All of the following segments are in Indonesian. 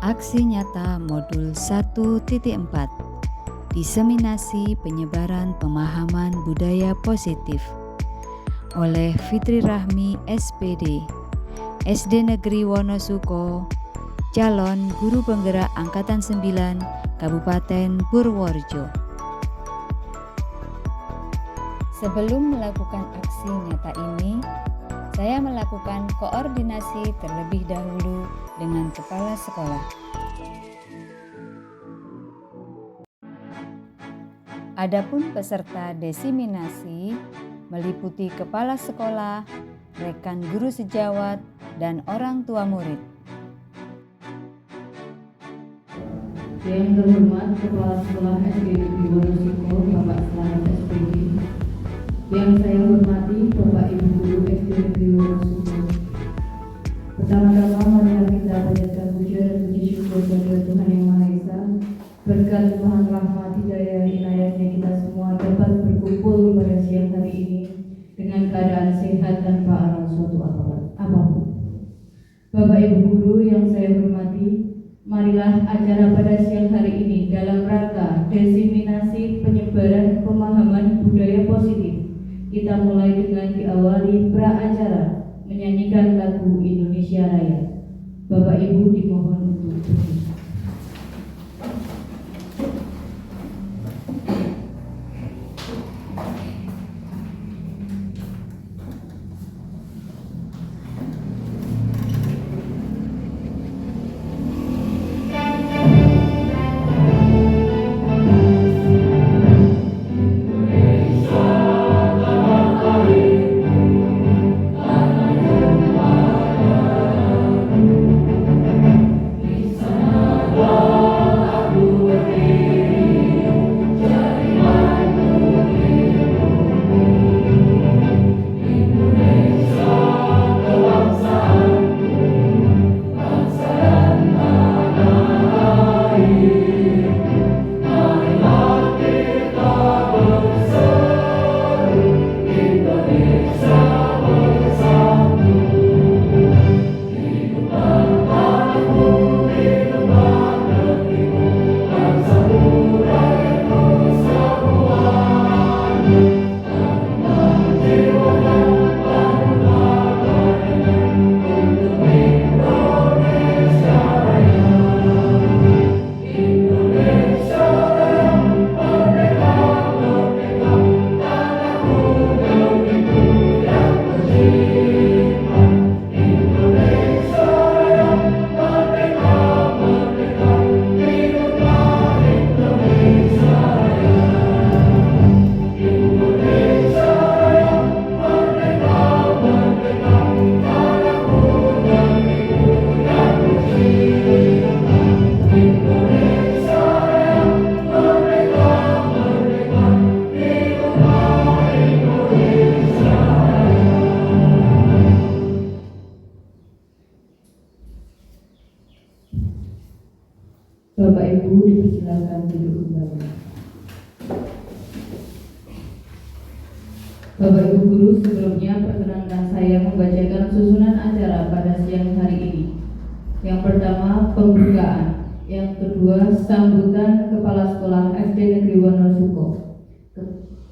Aksi nyata modul 1.4 Diseminasi penyebaran pemahaman budaya positif oleh Fitri Rahmi SPD, SD Negeri Wonosuko, calon guru penggerak Angkatan 9 Kabupaten Purworejo. Sebelum melakukan aksi nyata ini, saya melakukan koordinasi terlebih dahulu dengan kepala sekolah. Adapun peserta desiminasi meliputi kepala sekolah, rekan guru sejawat, dan orang tua murid. Yang terhormat Kepala Sekolah SD Negeri Wonosuko, Bapak Slamet SPD. Yang saya hormati Bapak Ibu Guru SD Negeri Wonosuko. Pertama-tama marilah kita panjatkan puja dan puji syukur kepada Tuhan Yang Maha Esa. Berkat Tuhan rahmat hidayah inayahnya kita semua dapat berkumpul pada siang hari ini dengan keadaan sehat tanpa ada suatu apapun. Bapak Ibu Guru yang saya hormati, marilah acara pada siang hari ini dalam rangka desiminasi penyebaran pemahaman budaya positif. Kita mulai dengan diawali pra-acara menyanyikan lagu Indonesia Raya. Bapak Ibu dimohon untuk berdiri. Bapak Ibu dipersilakan duduk kembali. Bapak Ibu Guru, sebelumnya perkenankan saya membacakan susunan acara pada siang hari ini. Yang pertama, pembukaan. Yang kedua, sambutan Kepala Sekolah SD Negeri Wonosuko.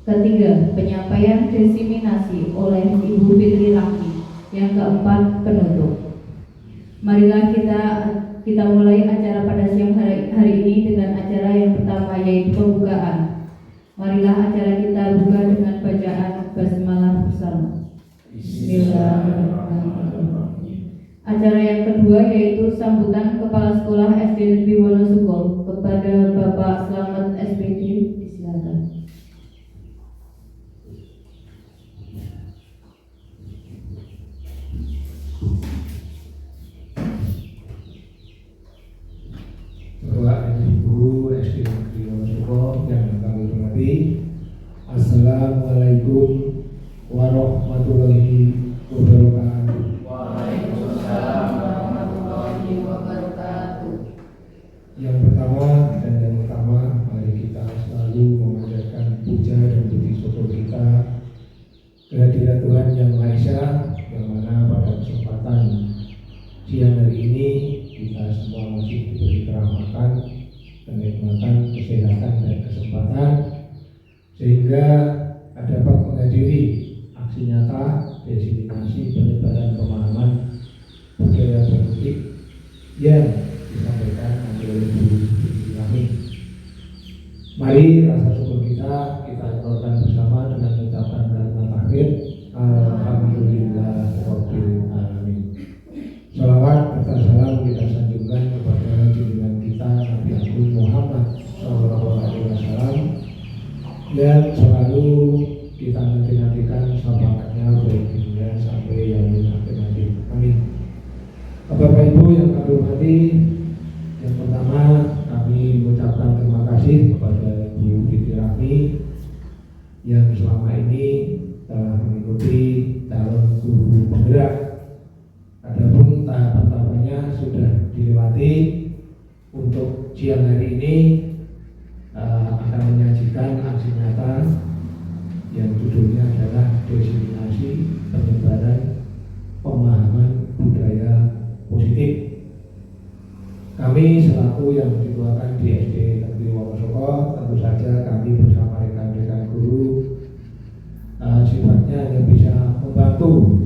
Ketiga, penyampaian desiminasi oleh Ibu Fitri Rahmi. Yang keempat, penutup. Marilah kita mulai acara pada siang hari ini dengan acara yang pertama, yaitu pembukaan. Marilah acara kita buka dengan bacaan basmalah bersama. Bismillahirrahmanirrahim. Acara yang kedua yaitu sambutan Kepala Sekolah SD Negeri Wonosuko kepada Bapak Slamet SPD. Silakan. Bapak Ibu SD Negeri Wonosuko yang kami hormati, Assalamualaikum warahmatullahi wabarakatuh. Waalaikumsalam warahmatullahi wabarakatuh. Yang pertama dan yang utama, mari kita selalu memanjatkan puja dan puji syukur kita kehadirat Tuhan Yang Maha Esa, yang mana pada kesempatan siang hari ini kita semua masih diberi kenikmatan, kesehatan, dan kesempatan sehingga dapat menghadiri aksi nyata diseminasi penyebaran pemahaman budaya politik yang disampaikan oleh Bu Rami. Mari rasa syukur kita nyatakan bersama dengan ucapan kalimat takbir. Alhamdulillah Rabbil Alamin. Salawat serta salam kita sanjungkan kepada junjungan kita Nabi Agung Muhammad SAW yang selalu kita nanti-nantikan syafaatnya baik dunia sampai yaumil akhir nanti. Amin. Bapak Ibu yang kami hormati, yang pertama kami mengucapkan terima kasih kepada Bu Fitri Rahmi yang selama ini telah mengikuti calon guru penggerak. Adapun tahapan-tahapannya sudah dilewati. Untuk siang hari ini akan menyajikan aksi nyata yang judulnya adalah diseminasi penyebaran pemahaman budaya positif. Kami selaku yang dituakan di SD Negeri Wonosoko, tentu saja kami bersama rekan-rekan guru sifatnya hanya bisa membantu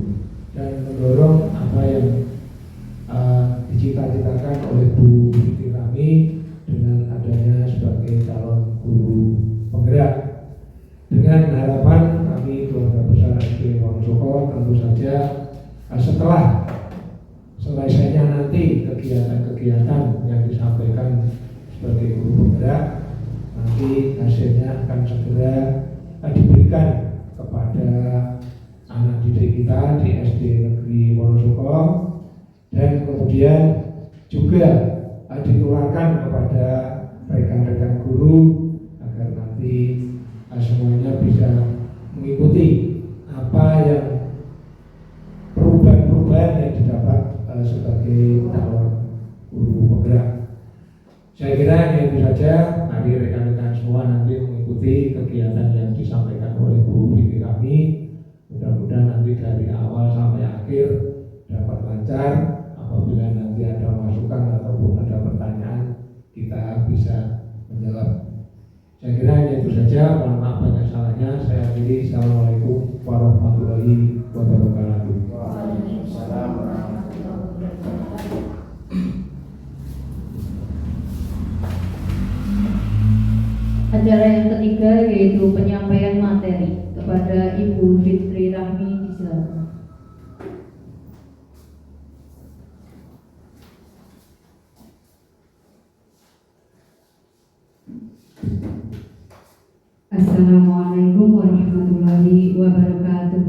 dan mendorong apa yang dicita-citakan oleh Bu Fitri Rahmi dengan adanya sebagai calon guru penggerak. Dengan harapan kami keluarga besar SD Wonosoko tentu saja setelah selesainya nanti kegiatan-kegiatan yang disampaikan sebagai guru penggerak, nanti hasilnya akan segera diberikan kepada anak didik kita di SD Negeri Wonosoko dan kemudian juga ditularkan kepada rekan-rekan guru agar nanti semuanya bisa mengikuti apa yang perubahan-perubahan yang didapat sebagai calon guru penggerak. Saya kira itu saja. Mari rekan-rekan semua nanti mengikuti kegiatan yang disampaikan oleh Bu Fitri Rahmi. Mudah-mudahan nanti dari awal sampai akhir dapat lancar. Apabila nanti ada masukan ataupun ada pertanyaan, kita bisa menjawab. Saya kira itu saja. Mohon maaf banyak salahnya. Saya akhiri. Assalamualaikum warahmatullahi wabarakatuh. Waalaikumsalam warahmatullahi wabarakatuh. Acara yang ketiga yaitu penyampaian materi kepada Ibu Fitri Rahmi. Disilakan. Assalamualaikum warahmatullahi wabarakatuh.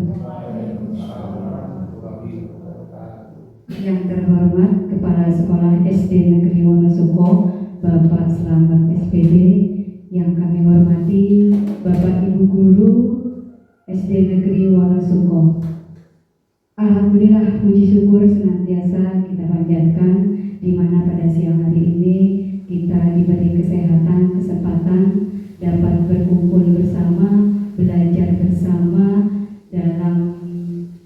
Yang terhormat Kepala Sekolah SD Negeri Wonosoko, Bapak Slamet SPD. Yang kami hormati Bapak Ibu Guru SD Negeri Wonosoko. Alhamdulillah, puji syukur senantiasa kita panjatkan di mana pada siang hari ini kita diberi kesehatan, kesempatan dapat berkumpul bersama, belajar bersama dalam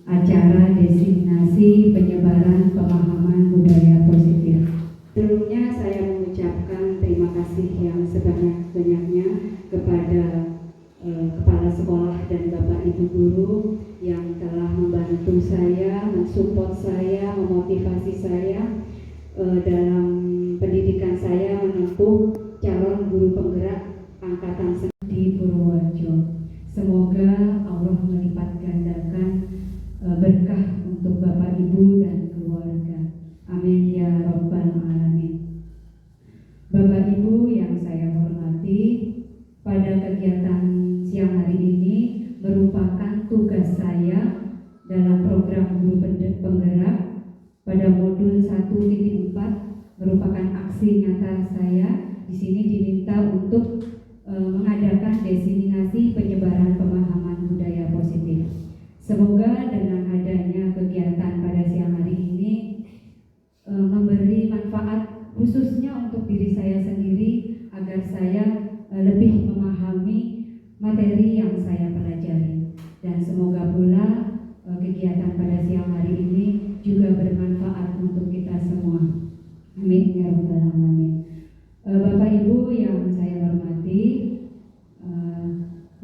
acara diseminasi penyebaran pemahaman budaya positif. Sebelumnya saya mengucapkan terima kasih yang sebanyak-banyaknya kepada Kepala Sekolah dan Bapak Ibu Guru yang telah membantu saya, mensupport saya, memotivasi saya dalam pendidikan saya menempuh calon guru penggerak angkatan di Purworejo. Semoga Allah melipat gandakan berkah untuk Bapak Ibu dan keluarga. Amin ya Rabbal Alamin. Bapak Ibu yang saya hormati, pada kegiatan siang hari ini merupakan tugas saya dalam program guru penggerak pada modul 1.4 merupakan aksi nyata saya. Di sini diminta untuk mengadakan diseminasi penyebaran pemahaman budaya positif. Semoga dengan adanya kegiatan pada siang hari ini memberi manfaat khususnya untuk diri saya sendiri agar saya lebih memahami materi yang saya pelajari, dan semoga pula kegiatan pada siang hari ini juga bermanfaat untuk kita semua. Amin ya rabbal alamin. Bapak Ibu yang saya hormati,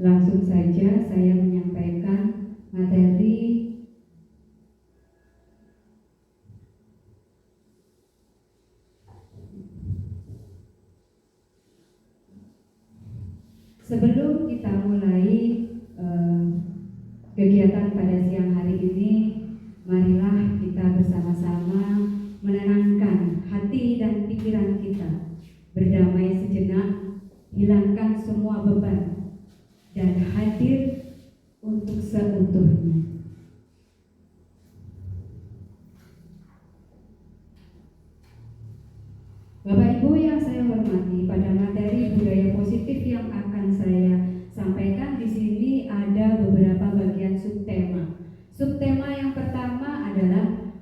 langsung saja saya menyampaikan materi sebelum kita mulai kegiatan pada siang hari ini. Marilah kita bersama-sama menenangkan hati dan pikiran kita, berdamai sejenak, hilangkan semua beban, dan hadir untuk seutuhnya. Bapak Ibu yang saya hormati, pada materi budaya positif yang akan saya sampaikan di sini ada beberapa bagian subtema. Subtema yang pertama adalah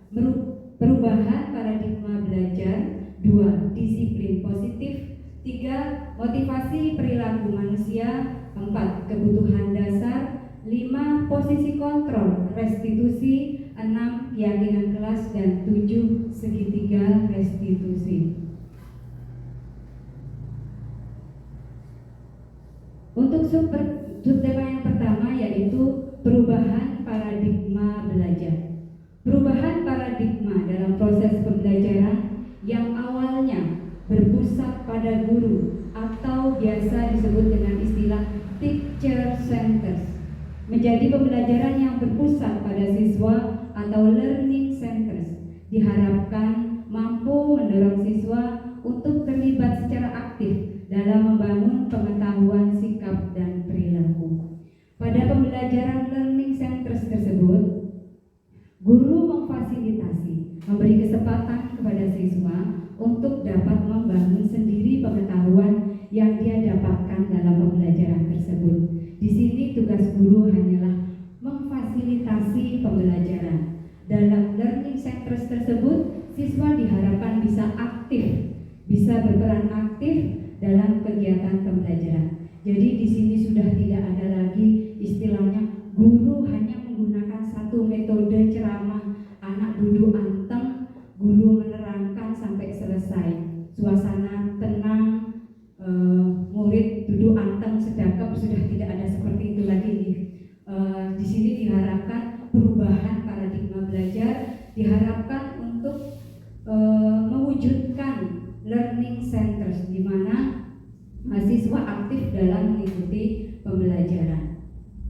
perubahan paradigma belajar, 2. Disiplin positif, 3. Motivasi perilaku manusia, 4. Kebutuhan dasar, 5. Posisi kontrol, restitusi, 6. Keyakinan kelas, dan 7. Segitiga restitusi. Untuk subtema yang pertama yaitu perubahan paradigma belajar. Perubahan paradigma dalam proses pembelajaran yang awalnya berpusat pada guru atau biasa disebut dengan istilah teacher centers menjadi pembelajaran yang berpusat pada siswa atau learning centers. Diharapkan mampu mendorong siswa untuk terlibat secara aktif dalam membangun pengetahuan, sikap, dan perilaku. Pada pembelajaran learning centers tersebut, guru memfasilitasi, memberi kesempatan kepada siswa untuk dapat membangun sendiri pengetahuan yang dia dapatkan dalam pembelajaran tersebut. Di sini tugas guru hanyalah memfasilitasi pembelajaran. Dalam learning centers tersebut, siswa diharapkan bisa aktif, bisa berperan aktif dalam kegiatan pembelajaran. Jadi di sini sudah tidak ada lagi istilahnya guru hanya menggunakan satu metode ceramah, anak duduk anteng, guru menerangkan sampai selesai, suasana tenang, murid duduk anteng sedakap, sudah tidak ada seperti itu lagi. Di sini diharapkan perubahan paradigma belajar, diharapkan untuk mewujudkan learning centers di mana mahasiswa aktif dalam mengikuti pembelajaran.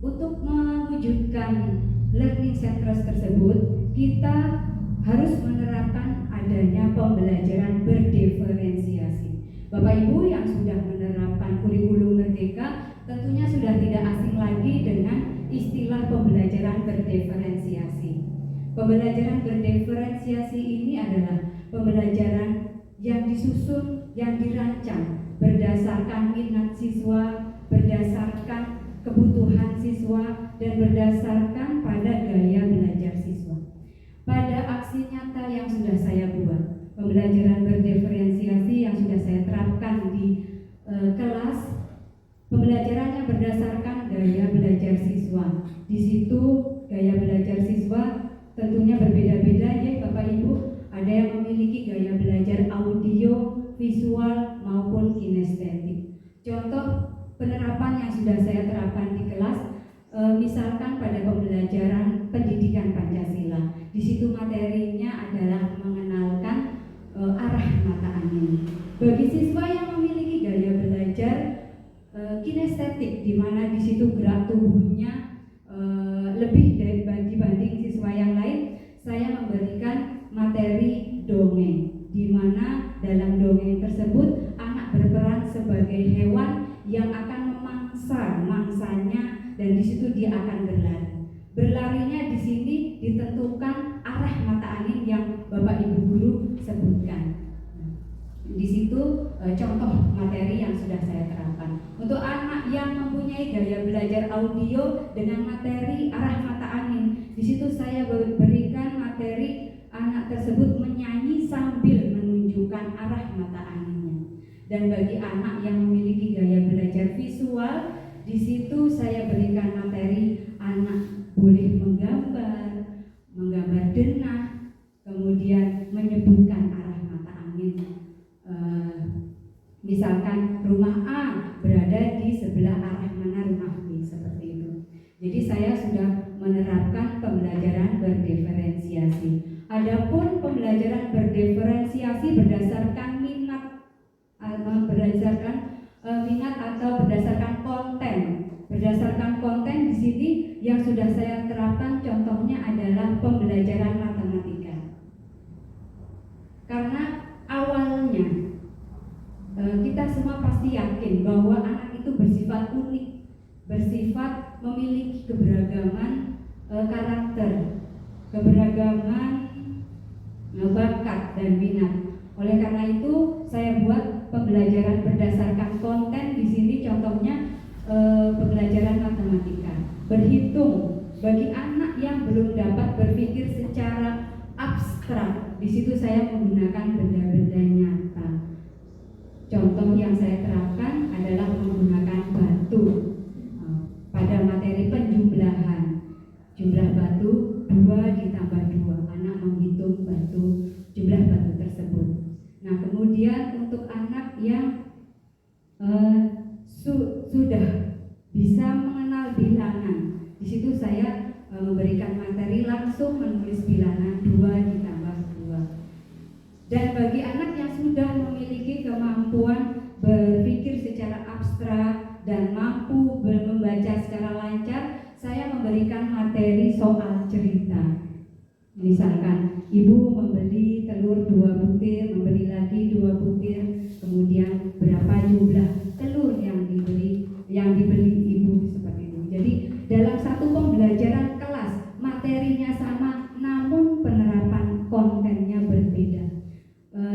Untuk mewujudkan learning centers tersebut, kita harus menerapkan adanya pembelajaran berdiferensiasi. Bapak Ibu yang sudah menerapkan kurikulum Merdeka tentunya sudah tidak asing lagi dengan istilah pembelajaran berdiferensiasi. Pembelajaran berdiferensiasi ini adalah pembelajaran yang disusun, yang dirancang berdasarkan minat siswa, berdasarkan kebutuhan siswa, dan berdasarkan pada gaya belajar siswa. Pada aksi nyata yang sudah saya buat, pembelajaran berdiferensiasi yang sudah saya terapkan di kelas, pembelajaran yang berdasarkan gaya belajar siswa. Di situ gaya belajar siswa tentunya berbeda-beda ya Bapak Ibu. Ada yang memiliki gaya belajar audio, visual, maupun kinestetik. Contoh penerapan yang sudah saya terapkan di kelas, misalkan pada pembelajaran pendidikan Pancasila. Di situ materinya adalah mengenalkan arah mata angin. Bagi siswa yang memiliki gaya belajar kinestetik, di mana di situ gerak tubuhnya lebih dibanding siswa yang lain, saya memberikan materi dongeng, di mana dalam dongeng tersebut anak berperan sebagai hewan yang akan memangsa mangsanya, dan di situ dia akan berlari. Berlarinya di sini ditentukan arah mata angin yang Bapak Ibu guru sebutkan. Di situ contoh materi yang sudah saya terapkan. Untuk anak yang mempunyai gaya belajar audio dengan materi arah mata angin, di situ saya berikan materi anak tersebut menyanyi sambil menunjukkan arah mata anginnya. Dan bagi anak yang memiliki gaya belajar visual, di situ saya berikan materi anak boleh menggambar denah, kemudian menyebutkan arah mata angin. Misalkan rumah A berada di sebelah arah mana rumah B, seperti itu. Jadi saya sudah menerapkan pembelajaran berdiferensiasi. Adapun pembelajaran berdiferensiasi berdasarkan minat atau berdasarkan konten. Berdasarkan konten di sini yang sudah saya terapkan contohnya adalah pembelajaran matematika. Karena awalnya kita semua pasti yakin bahwa anak itu bersifat unik, bersifat memiliki keberagaman karakter, keberagaman bakat dan minat. Oleh karena itu saya buat pembelajaran berdasarkan konten di sini contohnya pembelajaran matematika, berhitung bagi anak yang belum dapat berpikir secara abstrak. Di situ saya menggunakan benda-benda nyata. Contoh yang saya terapkan adalah menggunakan batu pada materi penjumlahan. Jumlah batu 2 ditambah 2, anak menghitung jumlah batu tersebut. Nah, kemudian untuk anak yang sudah bisa mengenal bilangan, di situ saya memberikan materi langsung menulis bilangan 2 ditambah 2. Dan bagi anak yang sudah memiliki kemampuan berpikir secara abstrak dan mampu membaca secara lancar, saya memberikan materi soal cerita. Misalkan ibu membeli telur 2 butir, membeli lagi 2 butir, kemudian berapa jumlah telur yang dibeli ibu, seperti itu. Jadi dalam satu pembelajaran kelas materinya sama namun penerapan kontennya berbeda.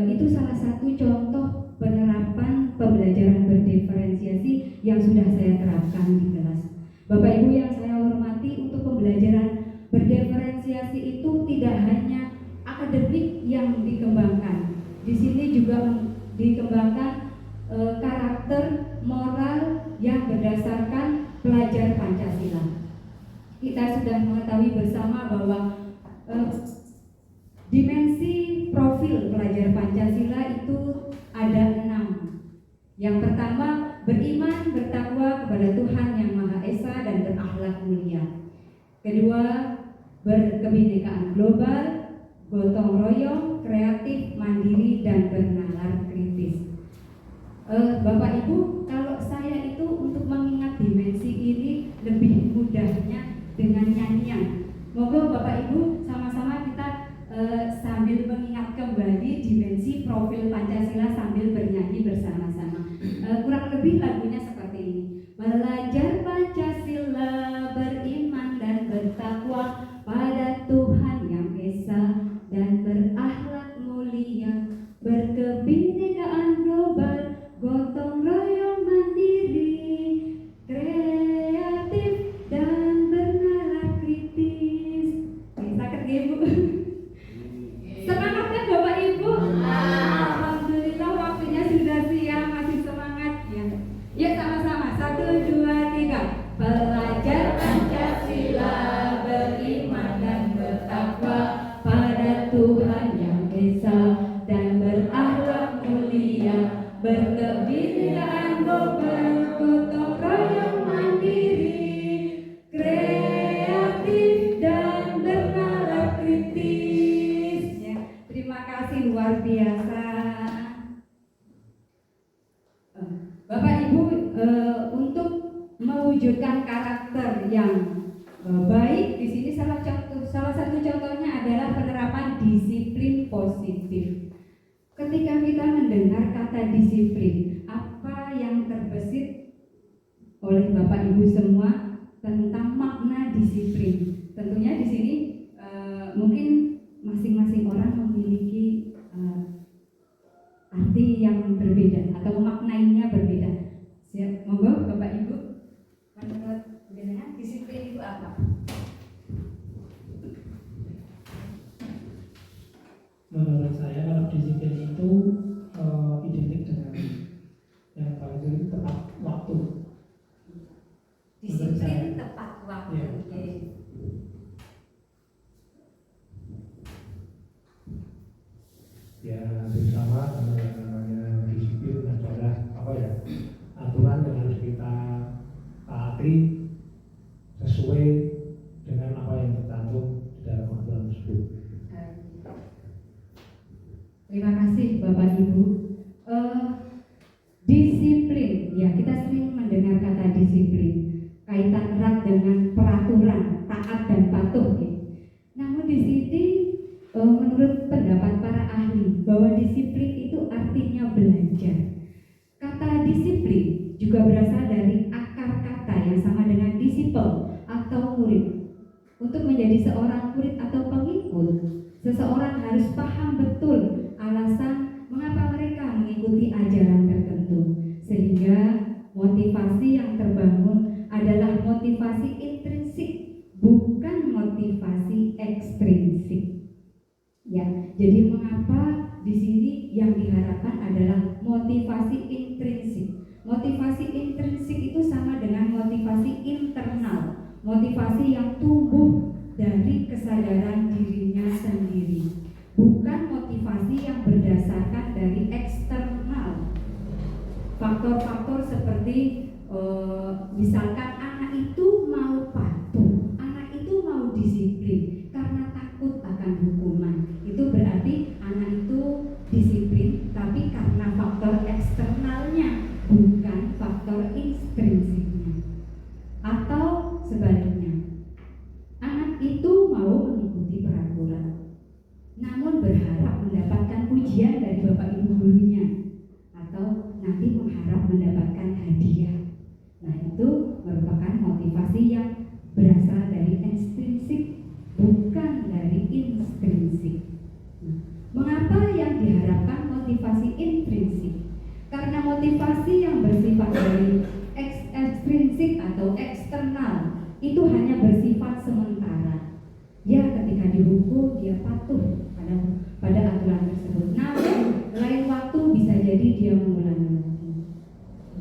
Itu salah satu contoh penerapan pembelajaran berdiferensiasi yang sudah saya terapkan di kelas. Bapak Ibu yang saya hormati, untuk pembelajaran berdiferensiasi itu tidak hanya akademik yang dikembangkan. Di sini juga dikembangkan karakter moral yang berdasarkan pelajar Pancasila. Kita sudah mengetahui bersama bahwa dimensi profil pelajar Pancasila itu ada 6. Yang pertama, beriman, bertakwa kepada Tuhan Yang Maha Esa dan berakhlak mulia. Kedua, berkebinekaan global, gotong royong, kreatif, mandiri, dan bernalar kritis. Bapak Ibu, kalau saya itu untuk mengingat dimensi ini lebih mudahnya dengan nyanyian. Moga Bapak Ibu sama-sama kita sambil mengingat kembali dimensi profil Pancasila sambil bernyanyi bersama-sama. Kurang lebih lagunya seperti ini. Belajar Pancasila, beriman dan bertakwa pada Tuhan Yang Esa dan berakhlak mulia, berkebinekaan global, gotong royong mandiri, kreatif dan bernalar kritis. Sakit Ibu. Semangat kan Bapak Ibu? Alhamdulillah waktunya sudah siang, masih semangat ya. Ya sama-sama, 1, 2, 3. Belajar Pancasila, beriman dan bertakwa pada Tuhan Yang Esa dan berakhlak mulia, berkebinekaan global, gotong royong mandiri, kreatif dan bernalar kritis. Ya, terima kasih luar biasa. Bapak Ibu, untuk mewujudkan karakter yang baik, di sini salah satu contohnya adalah penerapan disiplin positif. Ketika kita mendengar kata disiplin, apa yang terbesit oleh Bapak Ibu semua tentang makna disiplin? Tentunya di sini mungkin masing-masing orang memiliki arti yang berbeda atau memaknainya berbeda. Monggo Bapak Ibu, menurut jenengan disiplin itu apa? Menurut saya kalau disiplin itu identik dengan yang paling sulit tepat waktu. Disiplin tepat waktu. Ya. Oke. Ya, bersama yang namanya disiplin adalah juga berasal dari akar kata yang sama dengan disciple atau murid. Untuk menjadi seorang murid atau pengikut, seseorang harus paham betul alasan mengapa mereka mengikuti ajaran tertentu, sehingga motivasi yang terbangun adalah motivasi intrinsik, bukan motivasi ekstrinsik. Ya, jadi mengapa di sini yang diharapkan adalah motivasi intrinsik. Motivasi intrinsik itu sama dengan motivasi internal, motivasi yang tumbuh dari kesadaran dirinya sendiri, bukan motivasi yang berdasarkan dari eksternal. Faktor-faktor seperti misalkan anak itu mau patuh, anak itu mau disiplin karena takut akan hukuman. Itu berarti anak itu disiplin tapi karena faktor eksternalnya, bukan faktor intrinsiknya. Atau sebaliknya, anak itu mau mengikuti peraturan namun berharap mendapatkan pujian dari bapak ibu gurunya, atau nanti mengharap mendapatkan hadiah. Nah, itu merupakan motivasi yang berasal dari ekstrinsik, bukan dari intrinsik. Nah, mengapa yang diharapkan motivasi intrinsik? Karena motivasi yang bersifat dari ekstrinsik atau eksternal itu hanya bersifat sementara. Ya, ketika dihukum dia patuh pada aturan tersebut. Namun lain waktu bisa jadi dia mengulangi lagi.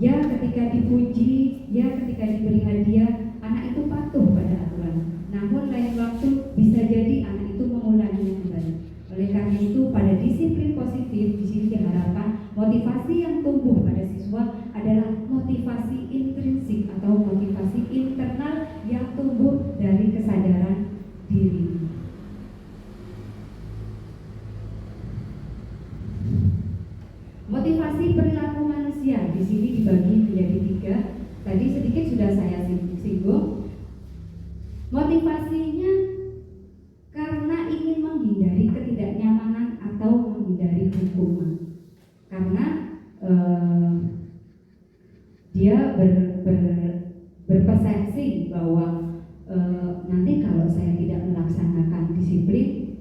Ya, ketika dipuji, ya ketika diberi hadiah, anak itu patuh pada aturan. Namun lain waktu bisa jadi anak itu mengulanginya kembali. Oleh karena itu, pada disiplin positif di sini diharapkan motivasi yang tumbuh pada siswa adalah motivasi intrinsik atau motivasi internal yang tumbuh dari kesadaran diri. Motivasi perilaku manusia di sini dibagi menjadi 3. Tadi sedikit sudah saya singgung. Motivasinya karena ingin menghindari ketidaknyamanan atau menghindari hukuman. Karena dia berpersepsi bahwa nanti kalau saya tidak melaksanakan disiplin,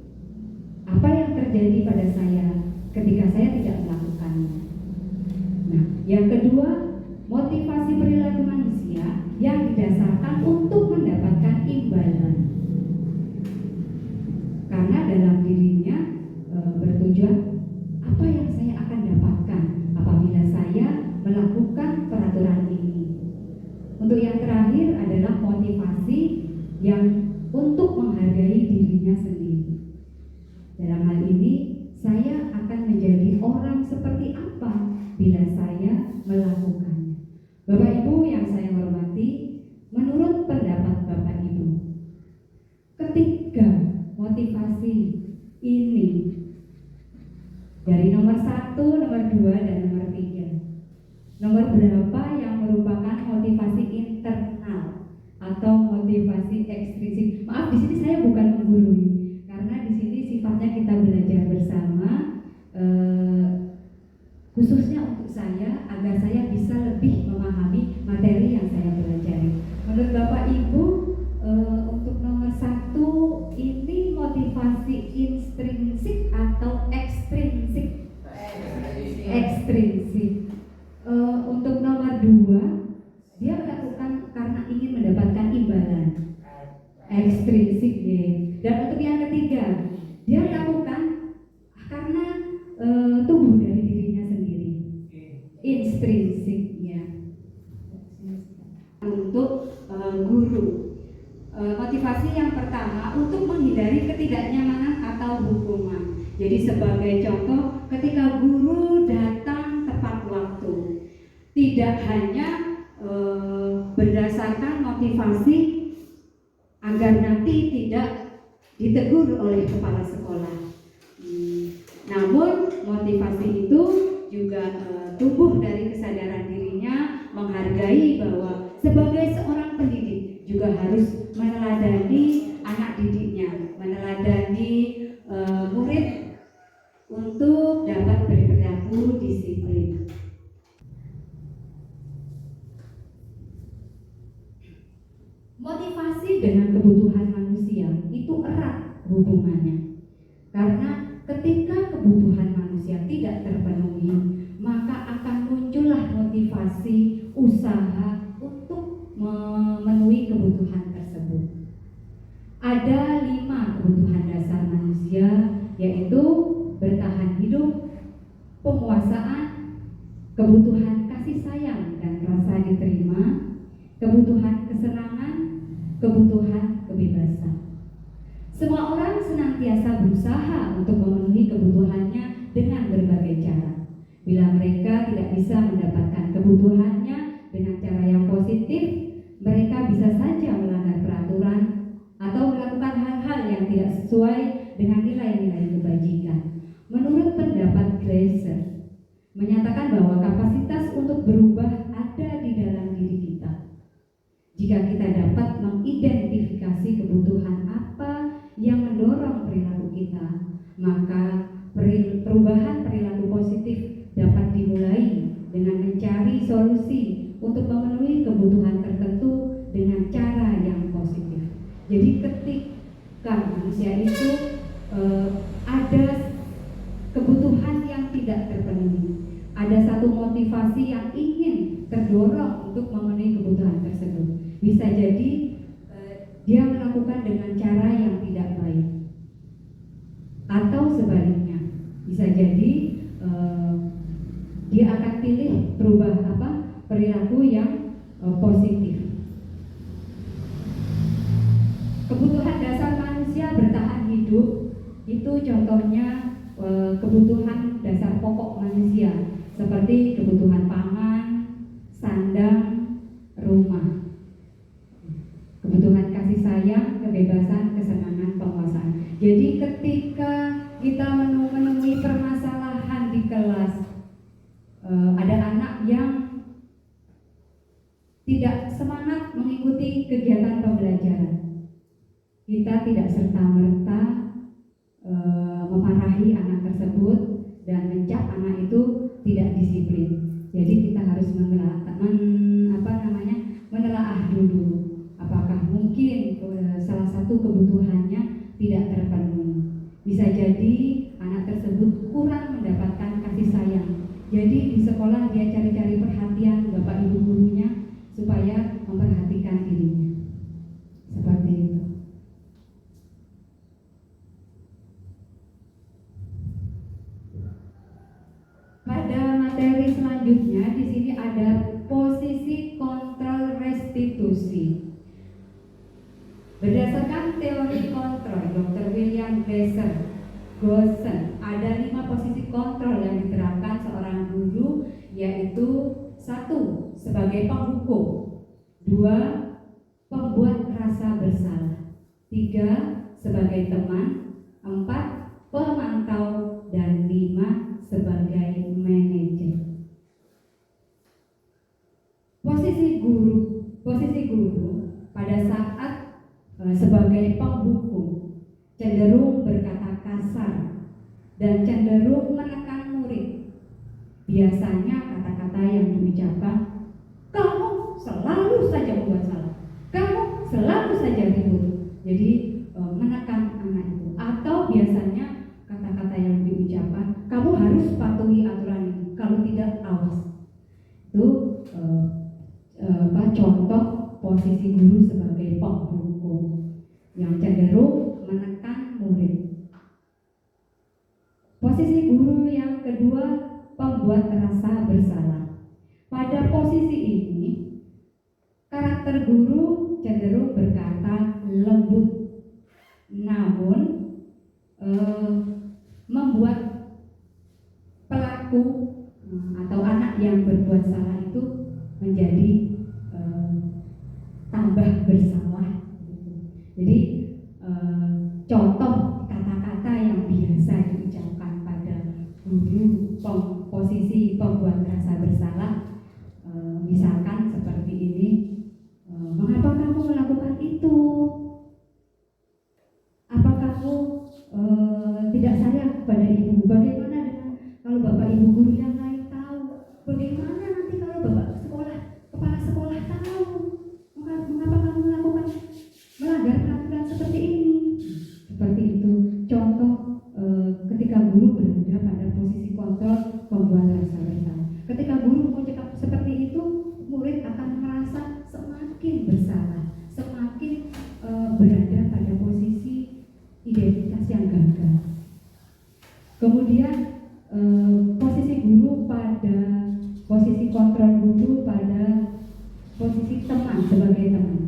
apa yang terjadi pada saya ketika saya tidak melakukannya. Nah, yang kedua, motivasi perilaku manusia yang didasarkan untuk mendapatkan imbalan. Karena dalam dirinya bertujuan apa yang saya akan dapatkan apabila saya melakukan peraturan ini. Untuk yang terakhir adalah motivasi yang untuk menghargai dirinya sendiri. Dalam hal ini, saya akan menjadi orang seperti apa bila saya melakukannya. Bapak Ibu yang saya hormati, menurut pendapat Bapak Ibu, ketiga motivasi ini dari nomor 1, nomor 2, dan nomor 3, nomor berapa yang merupakan motivasi internal atau motivasi ekstrinsik? Maaf, di sini saya bukan menggurui, karena di sini sifatnya kita belajar bersama, khususnya untuk saya agar saya bisa lebih memahami materi yang saya pelajari. Menurut Bapak Ibu, untuk nomor 1 ini motivasi intrinsik atau ekstrinsik? Ekstrinsik. Untuk nomor 2, dia melakukan karena ingin mendapatkan imbalan. Ekstrinsik ya. Dan untuk yang ketiga, dia lakukan karena tumbuh dari dirinya sendiri. Intrinsik ya. Untuk guru, motivasi yang pertama untuk menghindari ketidaknyamanan atau hukuman. Jadi sebagai contoh, ketika guru datang tepat waktu, tidak hanya berdasarkan motivasi agar nanti tidak ditegur oleh kepala sekolah. Namun motivasi itu juga tumbuh dari kesadaran dirinya menghargai bahwa sebagai seorang pendidik juga harus meneladani anak didiknya, meneladani murid untuk dapat berperilaku disiplin. dengan kebutuhan manusia itu erat hubungannya. Karena ketika kebutuhan manusia tidak terpenuhi, maka akan muncullah motivasi usaha untuk memenuhi kebutuhan tersebut. Ada 5 kebutuhan dasar manusia, yaitu bertahan hidup, penguasaan, kebutuhan kasih sayang dan rasa diterima, kebutuhan kesenangan, kebutuhan kebebasan. Semua orang senantiasa berusaha untuk memenuhi kebutuhannya dengan berbagai cara. Bila mereka tidak bisa mendapatkan kebutuhannya dengan cara yang positif, mereka bisa saja melanggar peraturan atau melakukan hal-hal yang tidak sesuai dengan nilai-nilai kebajikan. Menurut pendapat Glaser, menyatakan bahwa kapasitas untuk berubah ada di dalam diri kita. Jika kita dapat mengidentifikasi kebutuhan apa yang mendorong perilaku kita, maka perubahan perilaku positif dapat dimulai dengan mencari solusi untuk memenuhi kebutuhan tertentu dengan cara yang positif. Jadi ketika manusia itu ada kebutuhan yang tidak terpenuhi, ada satu motivasi yang ingin terdorong untuk memenuhi kebutuhan tersebut. Bisa jadi dia melakukan dengan cara yang tidak baik, atau sebaliknya, bisa jadi dia akan pilih perilaku yang positif. Kebutuhan dasar manusia bertahan hidup itu contohnya kebutuhan dasar pokok manusia seperti kebutuhan pangan, sandang, rumah. Kebutuhan kasih sayang, kebebasan, kesenangan, penguasaan. Jadi ketika kita menemui permasalahan di kelas, ada anak yang tidak semangat mengikuti kegiatan pembelajaran, kita tidak serta-merta memarahi anak tersebut dan mencap anak itu tidak disiplin. Jadi kita harus menelaah dulu apakah mungkin salah satu kebutuhannya tidak terpenuhi. Bisa jadi anak tersebut kurang mendapatkan kasih sayang. Jadi di sekolah dia cari-cari perhatian bapak ibu gurunya supaya memperhatikan dirinya. Seperti itu. Pada materi selanjutnya di sini ada posisi kontrol restitusi. Berdasarkan teori kontrol Dr. William Gosen, ada 5 posisi kontrol yang diterapkan seorang guru, yaitu 1. Sebagai penghukum, 2. Pembuat rasa bersalah, 3. Sebagai teman, 4. Pemantau, dan 5. Sebagai manajer. Posisi guru pada saat sebagai penghukum cenderung berkata kasar dan cenderung menekan murid. Biasanya kata-kata yang diucapkan, kamu selalu saja membuat salah, kamu selalu saja ribut. Jadi menekan anak itu. Atau biasanya kata-kata yang diucapkan, kamu harus patuhi aturan ini, kalau tidak awas. Itu contoh posisi guru sebagai penghukum yang cenderung menekan murid. Posisi guru yang kedua, pembuat rasa bersalah. Pada posisi ini, karakter guru cenderung berkata lembut, namun membuat pelaku atau anak yang berbuat salah itu menjadi tambah bersalah. Jadi contoh kata-kata yang biasa diucapkan pada guru posisi pembuat rasa bersalah, misalkan seperti ini, mengapa kamu melakukan itu? Apa kamu tidak sayang kepada ibu? Bagaimana dengan kalau bapak ibu guru yang lain tahu? Bagaimana nanti kalau bapak kepala sekolah tahu? Mengapa kamu melakukan seperti itu, murid akan merasa semakin bersalah, semakin berada pada posisi identitas yang gagal. Kemudian posisi guru pada posisi kontrol guru pada posisi teman sebagai teman.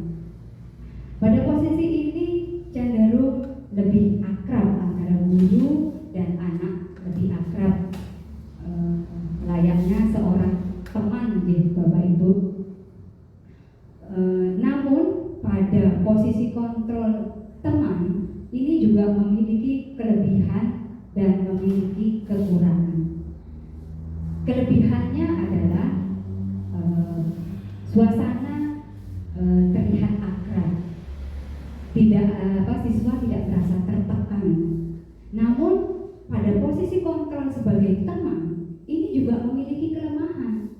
Pada posisi ini cenderung lebih akrab antara guru dan anak, lebih akrab layaknya seorang teman gitu Bapak Ibu. Namun pada posisi kontrol teman ini juga memiliki kelebihan dan memiliki kekurangan. Kelebihannya adalah suasana terlihat akrab, siswa tidak merasa tertekan. Namun pada posisi kontrol sebagai teman ini juga memiliki kelemahan,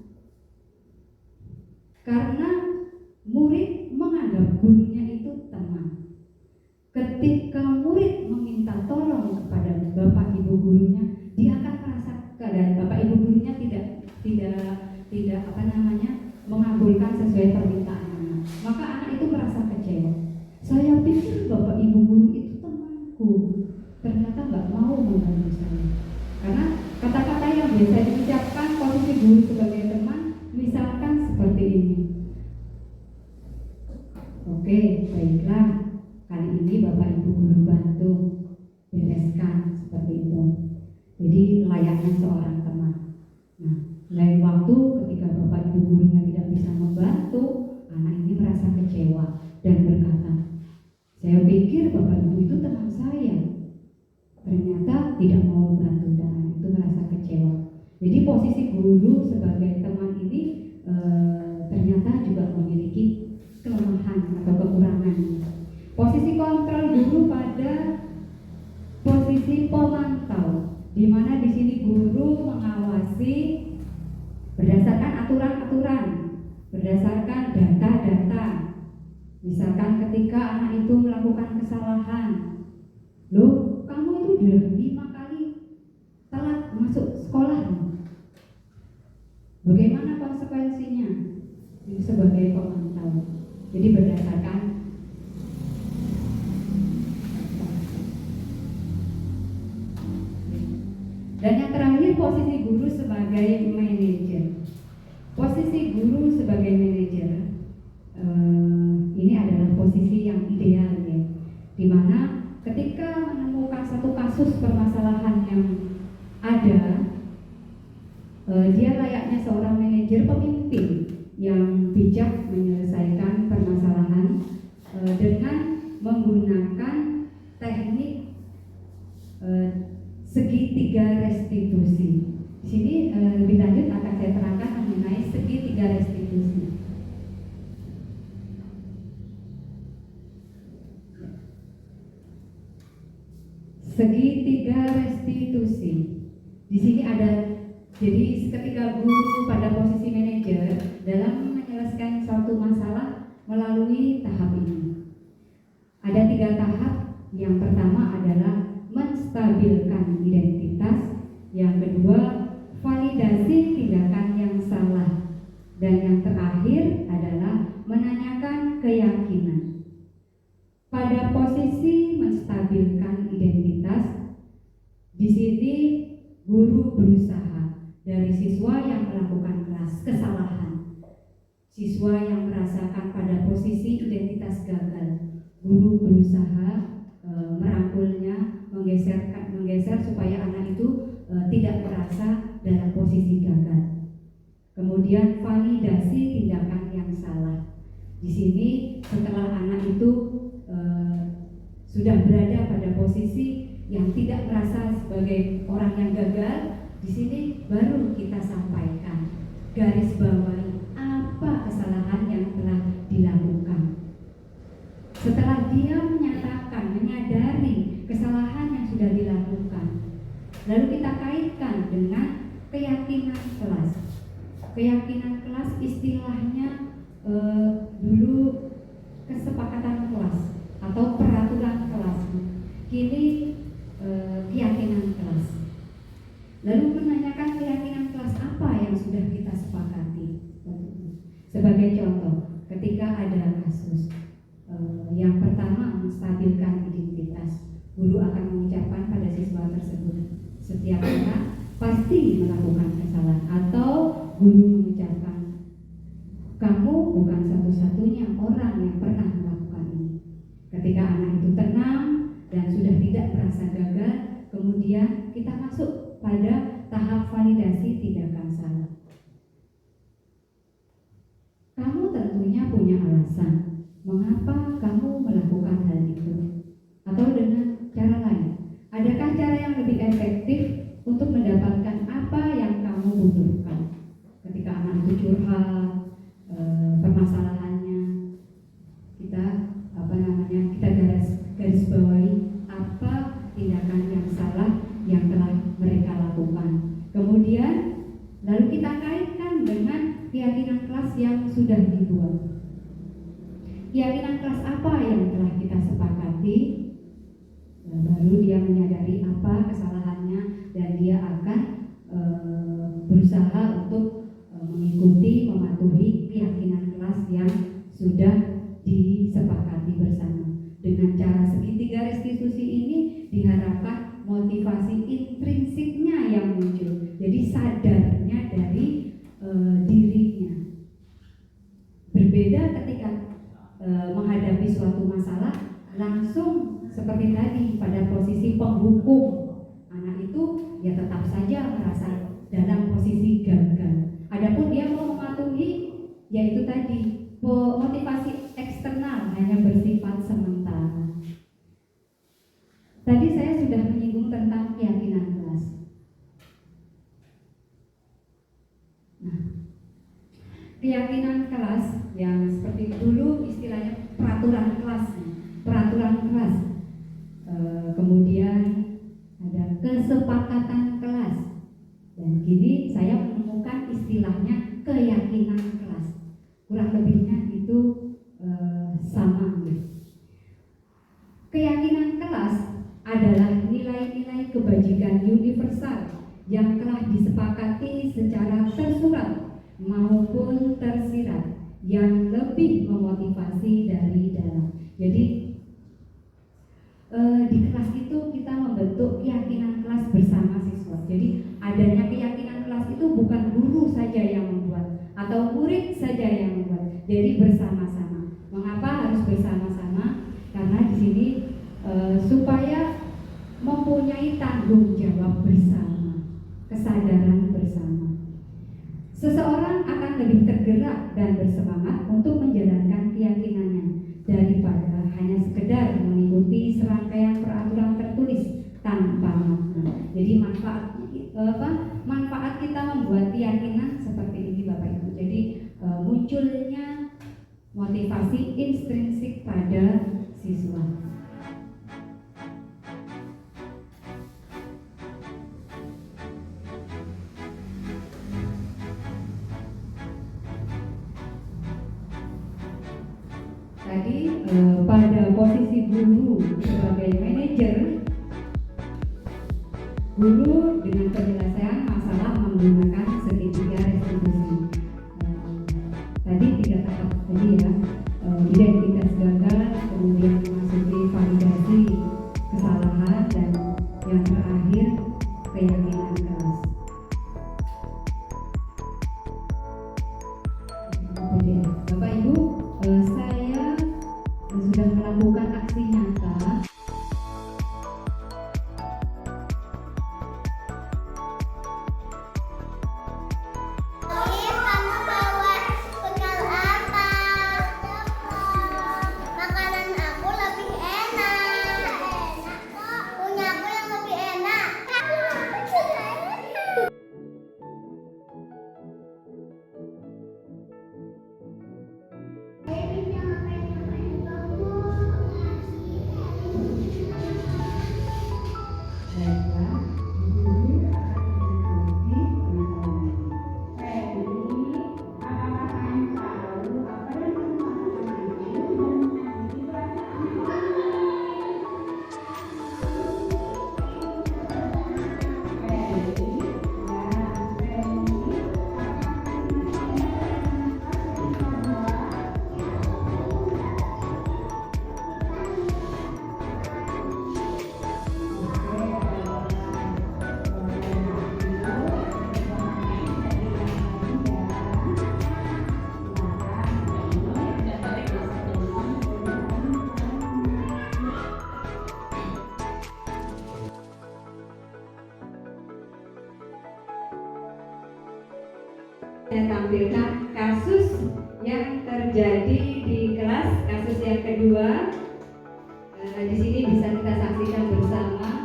karena murid menganggap gurunya itu teman. Ketika murid meminta tolong kepada bapak ibu gurunya, dia akan merasa keadaan bapak ibu gurunya tidak mengabulkan sesuai permintaan anak. Maka anak itu merasa kecewa. Saya pikir bapak ibu guru itu temanku, ternyata nggak mau membantu saya. Karena kata-kata yang biasa diucapkan posisi guru sebagai teman, misalkan seperti ini. Oke, baiklah. Kali ini bapak ibu guru bantu bereskan seperti itu. Jadi layaknya seorang teman. Nah, lain waktu ketika bapak ibu gurunya tidak bisa membantu, anak ini merasa kecewa dan berkata, saya pikir bapak ibu itu teman saya, ternyata tidak mau membantu, dan anak itu merasa kecewa. Jadi posisi guru sebagai teman ini ternyata juga memiliki kelemahan atau kekurangan. Posisi kontrol guru pada posisi pemantau, di mana di sini guru mengawasi berdasarkan aturan-aturan, berdasarkan data-data. Misalkan ketika anak itu melakukan kesalahan, loh kamu itu sudah 5 kali telat masuk sekolah, bagaimana konsekuensinya? Itu sebagai pemantau. Jadi berdasarkan dan yang terakhir posisi guru sebagai manajer. Posisi guru sebagai manajer ini adalah posisi yang ideal ya, dimana ketika menemukan satu kasus permasalahan yang ada, dia layaknya seorang manajer pemimpin yang bijak menyelesaikan permasalahan dengan menggunakan teknik segitiga restitusi. Di sini lebih lanjut akan saya terangkan mengenai segitiga restitusi. Segitiga restitusi. Di sini ada, jadi ketika guru pada posisi manajer dalam menyelesaikan suatu masalah melalui tahap ini. Ada 3 tahap. Yang pertama adalah menstabilkan identitas, yang kedua validasi tindakan yang salah, dan yang terakhir adalah menanyakan keyakinan. Pada posisi menstabilkan identitas, di sini guru berusaha dari siswa yang melakukan kesalahan, siswa yang merasakan pada posisi identitas gagal, guru berusaha merangkulnya, menggeser supaya anak itu tidak merasa dalam posisi gagal. Kemudian validasi tindakan yang salah. Di sini setelah anak itu sudah berada pada posisi yang tidak merasa sebagai orang yang gagal, di sini baru kita sampaikan, garis bawahi apa kesalahan yang telah dilakukan. Setelah dia menyadari kesalahan yang sudah dilakukan, lalu kita kaitkan dengan keyakinan kelas. Keyakinan kelas istilahnya dulu kesepakatan kelas atau peraturan kelas. Kini keyakinan kelas. Lalu menanyakan keyakinan kelas apa yang sudah kita sepakati. Sebagai contoh, ketika ada kasus yang pertama menstabilkan identitas, guru akan mengucapkan pada siswa tersebut, setiap anak pasti melakukan kesalahan, atau guru mengucapkan, kamu bukan satu-satunya orang yang pernah melakukan ini. Ketika anak itu tenang dan sudah tidak merasa gagal, kemudian kita masuk pada tahap validasi tindakan salah. Kamu tentunya punya alasan mengapa kamu melakukan hal itu, atau dengan cara lain, adakah cara yang lebih efektif untuk mendapatkan apa yang kamu butuhkan? Ketika anak itu curhat permasalahannya, kita kita garis bawahi apa tindakan yang salah yang telah mereka lakukan. Kemudian lalu kita kaitkan dengan keyakinan kelas yang sudah dibuat. Keyakinan kelas apa yang telah kita sepakati? Baru dia menyadari apa kesalahannya dan dia akan berusaha untuk mengikuti, mematuhi keyakinan kelas yang sudah disepakati bersama. Dengan cara segitiga restitusi ini diharapkan motivasi intrinsiknya yang muncul. Jadi sadarnya dari dirinya. Berbeda ketika menghadapi suatu masalah langsung seperti tadi pada posisi penghukum, anak itu ya tetap saja merasa dalam posisi gagal. Adapun dia mau mematuhi, yaitu tadi motivasi eksternal hanya bersifat sementara. Tadi saya sudah menyinggung tentang keyakinan kelas. Nah, keyakinan kelas yang seperti dulu istilahnya peraturan kelas. Kemudian ada kesepakatan kelas, dan kini saya menemukan istilahnya keyakinan kelas. Kurang lebihnya itu sama. Keyakinan kelas adalah nilai-nilai kebajikan universal yang telah disepakati secara tersurat maupun tersirat, yang lebih memotivasi dari dalam. Jadi di kelas itu kita membentuk keyakinan kelas bersama siswa. Jadi adanya keyakinan kelas itu bukan guru saja yang membuat atau murid saja yang membuat. Jadi bersama-sama. Mengapa harus bersama-sama? Karena di sini supaya mempunyai tanggung jawab bersama, kesadaran bersama. Seseorang akan lebih tergerak dan bersemangat untuk menjalankan keyakinannya daripada hanya sekedar mengikuti serangkaian peraturan tertulis tanpa makna. Jadi manfaat kita membuat keyakinan seperti ini Bapak Ibu. Jadi munculnya motivasi intrinsik pada siswa. Tadi pada posisi guru sebagai manajer, guru dengan penyelesaian masalah menggunakan segitiga restitusi. Tadi 3 tahap tadi ya, identitas gagal, kemudian memasuki validasi kesalahan, dan yang terakhir keyakinan kelas. Bapak Ibu, saya sudah melakukan aksi nyata Saya tampilkan kasus yang terjadi di kelas, kasus yang kedua. Di sini bisa kita saksikan bersama.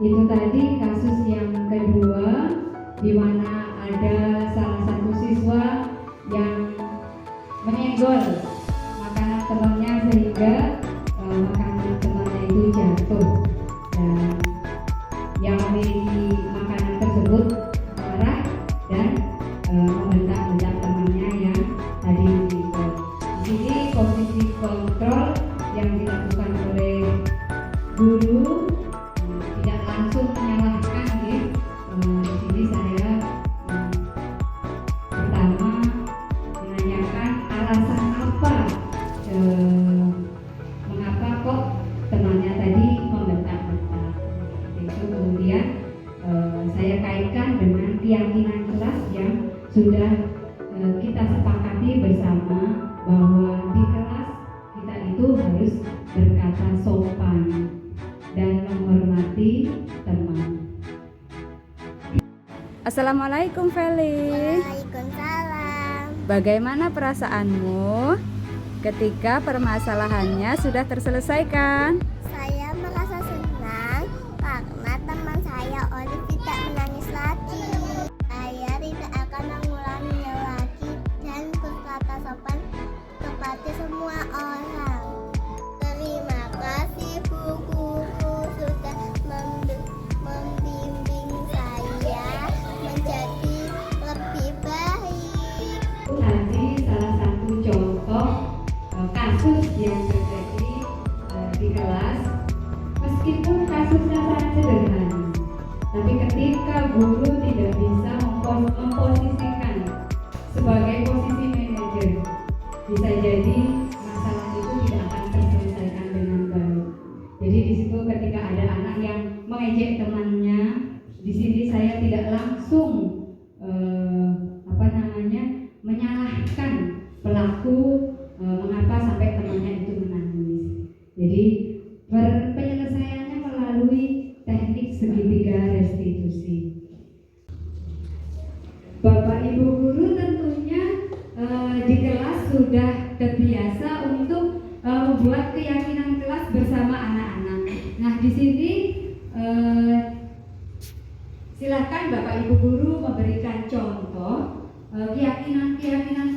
Itu tadi kasus yang kedua, di mana ada salah satu siswa yang menyenggol makanan temannya sehingga makanan temannya itu jatuh, dan yang memiliki makanan tersebut marah dan membentak-bentak temannya yang tadi menyenggol. Di sini posisi kontrol yang dilakukan oleh guru tidak langsung menyalahkan ya. Di sini saya pertama menanyakan alasan apa mengapa kok temannya tadi membentak-bentak. Itu kemudian saya kaitkan dengan keyakinan kelas yang sudah kita sepakati bersama, bahwa di kelas kita itu harus berkata sopan dan menghormati teman. Assalamualaikum Feli. Waalaikumsalam. Bagaimana perasaanmu ketika permasalahannya sudah terselesaikan? Saya merasa senang karena teman saya Olive tidak menangis lagi. Saya tidak akan mengulanginya lagi dan berkata sopan kepada semua orang. Terima kasih Bu Guru sudah membimbing saya menjadi lebih baik. Tadi salah satu contoh kasus yang terjadi di kelas, meskipun kasusnya sangat sederhana, tapi ketika guru tidak bisa memposisikan sebagai posisi manajer, bisa jadi masalah itu tidak akan terselesaikan dengan baik. Jadi di situ ketika ada anak yang mengejek temannya, di sini saya tidak langsung menyalahkan pelaku mengapa sampai temannya itu menangis. Jadi penyelesaiannya melalui teknik segitiga restitusi. Bapak Ibu guru tentunya di kelas sudah terbiasa untuk membuat keyakinan kelas bersama anak-anak. Nah, di sini silakan Bapak Ibu guru memberikan contoh keyakinan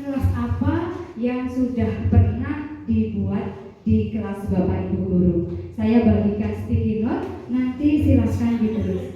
kelas apa yang sudah pernah dibuat di kelas Bapak Ibu guru. Saya bagikan sticky note, nanti silakan ditulis.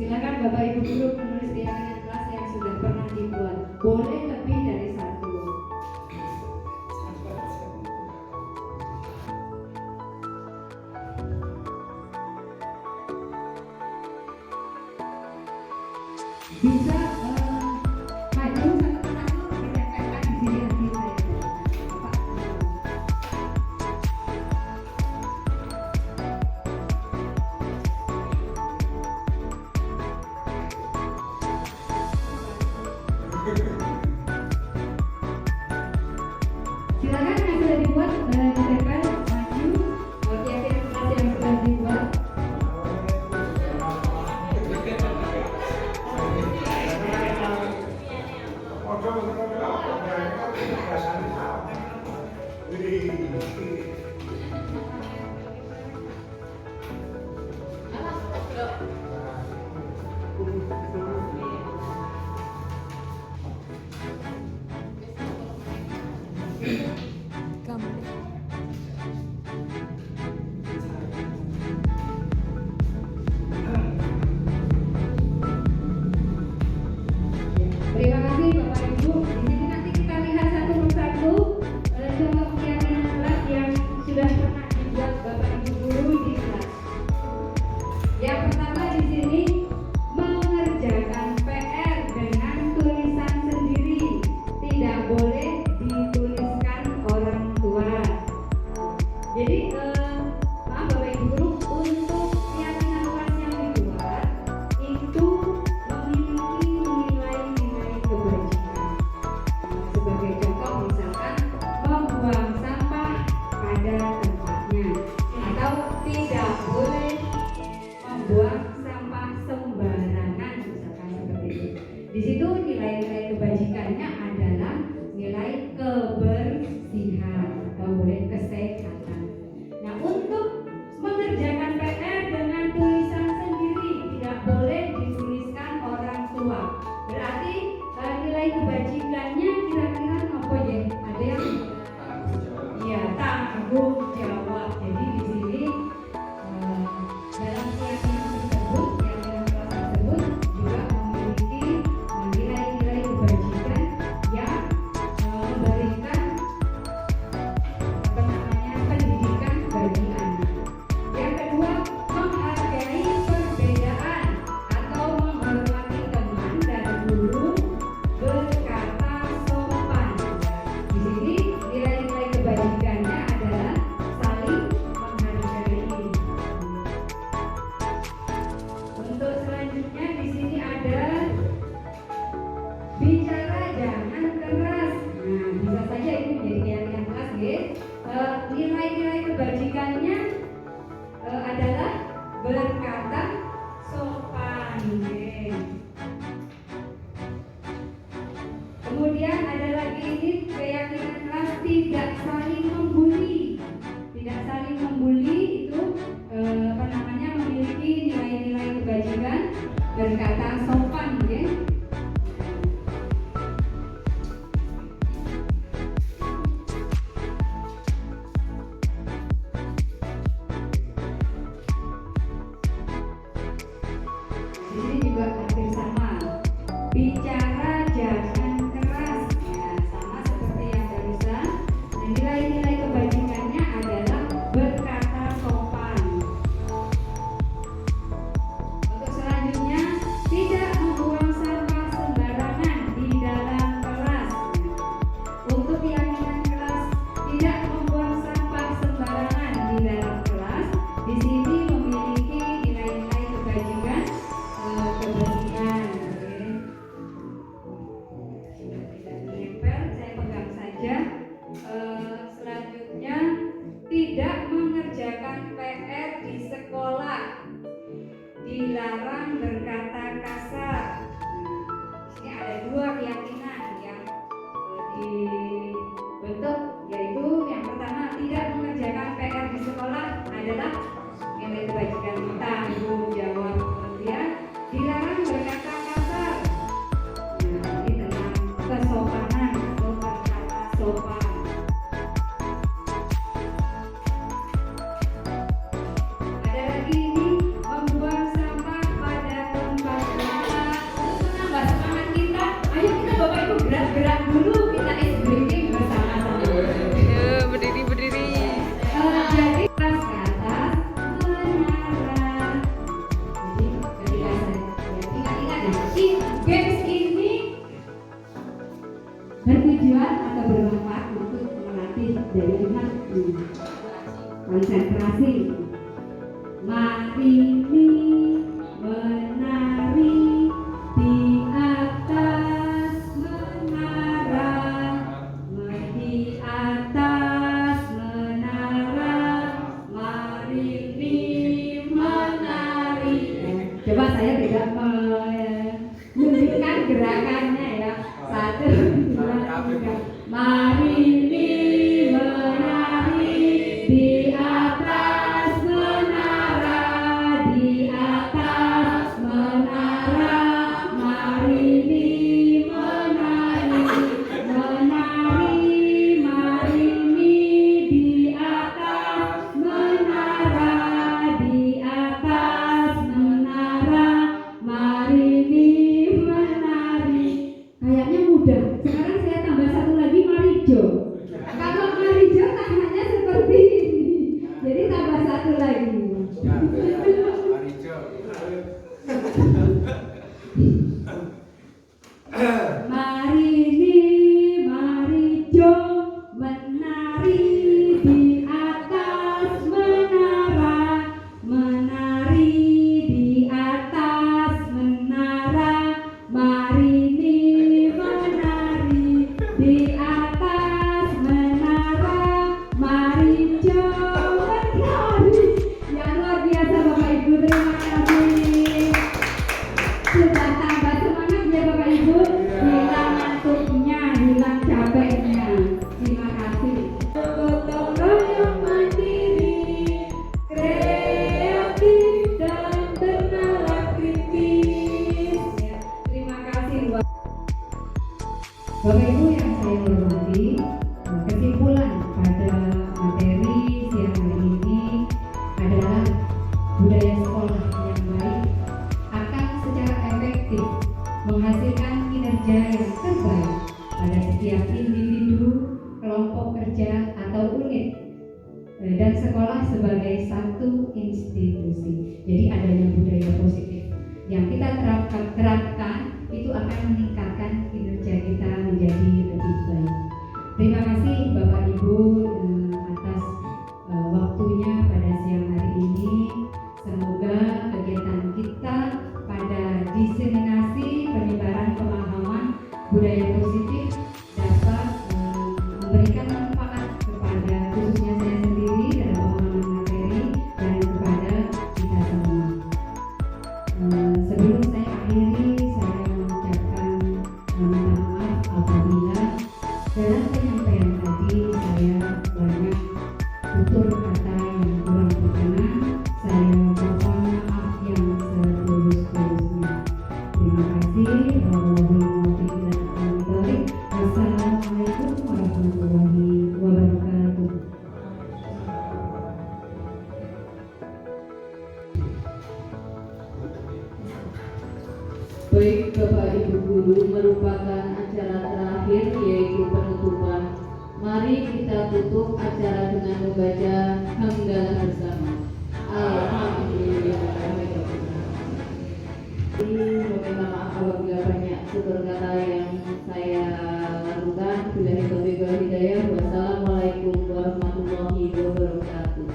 Silakan Bapak Ibu guru menulis keyakinan kelas yang sudah pernah dibuat. Boleh lebih dari satu. Bisa maju satu persatu ditempelkan di sini nanti saya. Bapak. Silakan yang sudah dibuat ditempel maju keyakinan kelas yang sudah dibuat. Terima kasih Bapak Ibu. Di sini nanti kita lihat satu persatu contoh keyakinan kelas yang sudah pernah dibuat Bapak Ibu guru di kelas. Yang pertama di sini mengerjakan PR dengan tulisan sendiri, tidak boleh dituliskan orang tua. Jadi maaf Bapak Ibu guru, untuk keyakinan kelas yang dibuat itu memiliki nilai-nilai kebajikan. Sebagai contoh misalkan membuang sampah pada tempatnya atau tidak boleh membuang sampah sembarangan misalkan seperti itu. Di situ nilai-nilai kebajikannya adalah nilai kebersihan atau boleh kesehatan. Nah, untuk mengerjakan PR dengan tulisan sendiri tidak boleh dituliskan orang tua. Berarti nilai kebajikannya kira-kira apa ya? Ada yang ya tanggung jawab. Jadi di sini dalam keyakinan tersebut, keyakinan kelas tersebut juga memiliki nilai-nilai kebajikan yang memberikan pendidikan bagi anak. Yang kedua, menghargai perbedaan atau menghormati teman dan guru, berkata sopan. Di sini nilai-nilai kebajikannya adalah saling menghargai. Untuk selanjutnya di sini ada bicara jangan keras. Nah, bisa saja itu menjadi keyakinan kelas, guys. Nilai-nilai kebajikannya adalah berkata sopan, guys. Kemudian ada lagi ini keyakinan kelas tidak saling membuli. Tidak saling membuli itu memiliki nilai-nilai kebajikan berkata sopan, guys. Di sini juga hampir sama. Bicara jangan keras. Ya, sama seperti yang barusan. Dan nilai-nilai kebajikannya adalah berkata sopan. Untuk selanjutnya, tidak membuang sampah sembarangan di dalam kelas. Untuk keyakinan kelas tidak membuang sampah sembarangan di dalam kelas. Di sini memiliki nilai-nilai kebajikan kebersihan. Konsentrasi. Mari menari di atas menara, di atas menara, mari menari. Coba saya tidak menunjukkan gerakannya ya. 1, 2, 3. Mari menari di atas menara, di atas menara, mari menari, mari di atas menara, di atas menara, mari menari. Kayaknya mudah. Sekarang saya tambah satu lagi, Marijo. Kalau Marijo tangannya seperti ini, jadi tambah satu lagi. Marijo menari di atas menara, menari di atas menara, mari menari di atas menara, Marijo menari. Yang luar biasa Bapak Ibu, terima kasih. Sudah tambah semangat ya Bapak Ibu, hilang ngantuknya, hilang capeknya. Terima kasih. Gotong royong mandiri, kreatif dan bernalar kritis. Ya, terima kasih buat Bapak Ibu yang saya hormati. Kesimpulan pada materi siang hari ini adalah budaya sekolah yang baik akan secara efektif menghasilkan kinerja yang terbaik pada setiap individu, kelompok kerja atau unit, dan sekolah sebagai satu institusi. Jadi adanya budaya positif yang kita terapkan itu akan meningkatkan kinerja kita menjadi lebih baik. Terima kasih Bapak Ibu atas waktunya pada siang hari ini. Semoga kegiatan kita pada diseminasi penyebaran pemahaman budaya positif dapat memberikan manfaat kepada khususnya saya sendiri dalam pemahaman materi dan kepada kita semua. Sebelum saya akhiri, saya mengucapkan minta maaf apabila dalam penyampaian tadi saya banyak tutur kata yang kurang berkenan. Saya mohon maaf yang setulus-tulusnya. Terima kasih. Wassalamualaikum warahmatullahi wabarakatuh. Baik Bapak Ibu Guru, merupakan acara terakhir yaitu penutupan. Mari kita tutup acara dengan membaca hamdalah bersama. Alhamdulillah. Meminta maaf apabila banyak tutur kata yang saya lakukan. Billahi taufiq wal hidayah. Wassalamualaikum warahmatullahi wabarakatuh.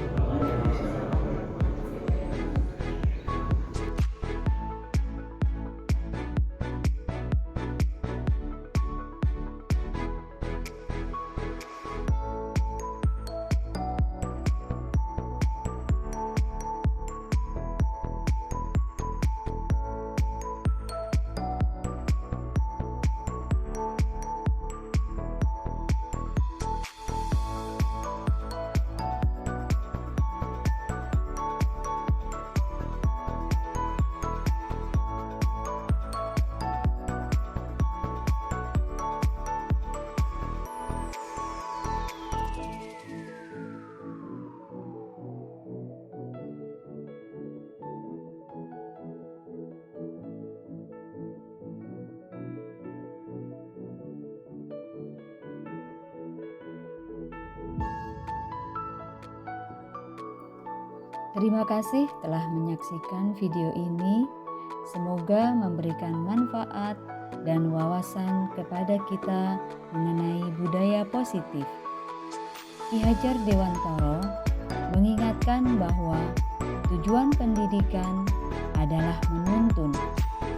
Terima kasih telah menyaksikan video ini. Semoga memberikan manfaat dan wawasan kepada kita mengenai budaya positif. Ki Hajar Dewantara mengingatkan bahwa tujuan pendidikan adalah menuntun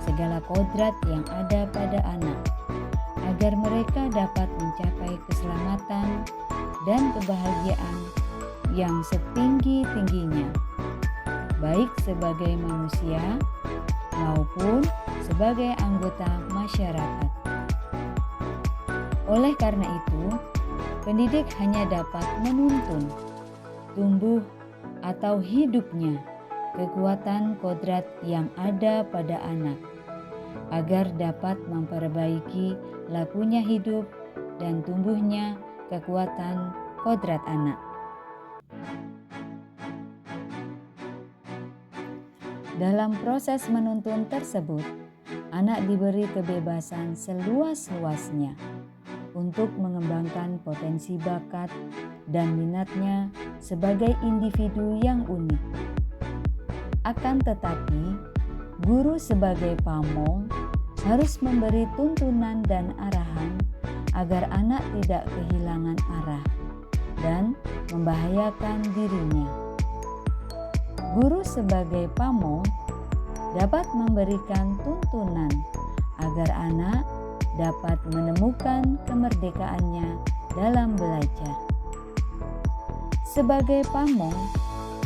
segala kodrat yang ada pada anak agar mereka dapat mencapai keselamatan dan kebahagiaan yang setinggi-tingginya, baik sebagai manusia maupun sebagai anggota masyarakat. Oleh karena itu, pendidik hanya dapat menuntun tumbuh atau hidupnya kekuatan kodrat yang ada pada anak agar dapat memperbaiki lakunya hidup dan tumbuhnya kekuatan kodrat anak. Dalam proses menuntun tersebut, anak diberi kebebasan seluas-luasnya untuk mengembangkan potensi bakat dan minatnya sebagai individu yang unik. Akan tetapi, guru sebagai pamong harus memberi tuntunan dan arahan agar anak tidak kehilangan arah dan membahayakan dirinya. Guru sebagai pamong dapat memberikan tuntunan agar anak dapat menemukan kemerdekaannya dalam belajar. Sebagai pamong,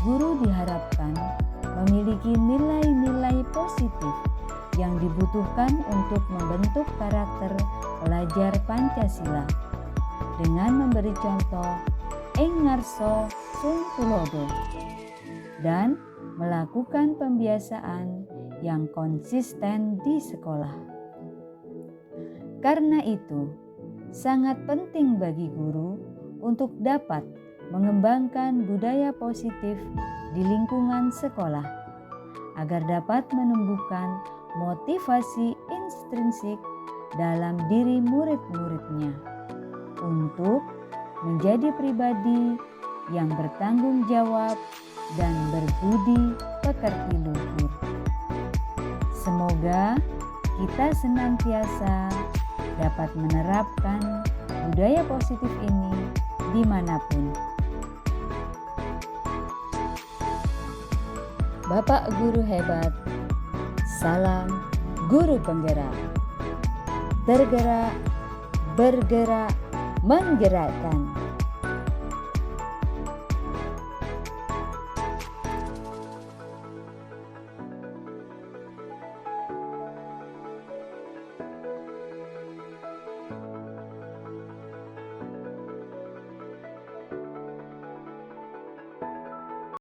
guru diharapkan memiliki nilai-nilai positif yang dibutuhkan untuk membentuk karakter pelajar Pancasila dengan memberi contoh ing ngarsa sung tulodo dan melakukan pembiasaan yang konsisten di sekolah. Karena itu, sangat penting bagi guru untuk dapat mengembangkan budaya positif di lingkungan sekolah agar dapat menumbuhkan motivasi intrinsik dalam diri murid-muridnya untuk menjadi pribadi yang bertanggung jawab dan berbudi pekerti luhur. Semoga kita senantiasa dapat menerapkan budaya positif ini dimanapun. Bapak Guru hebat, salam guru penggerak. Tergerak, bergerak, menggerakkan.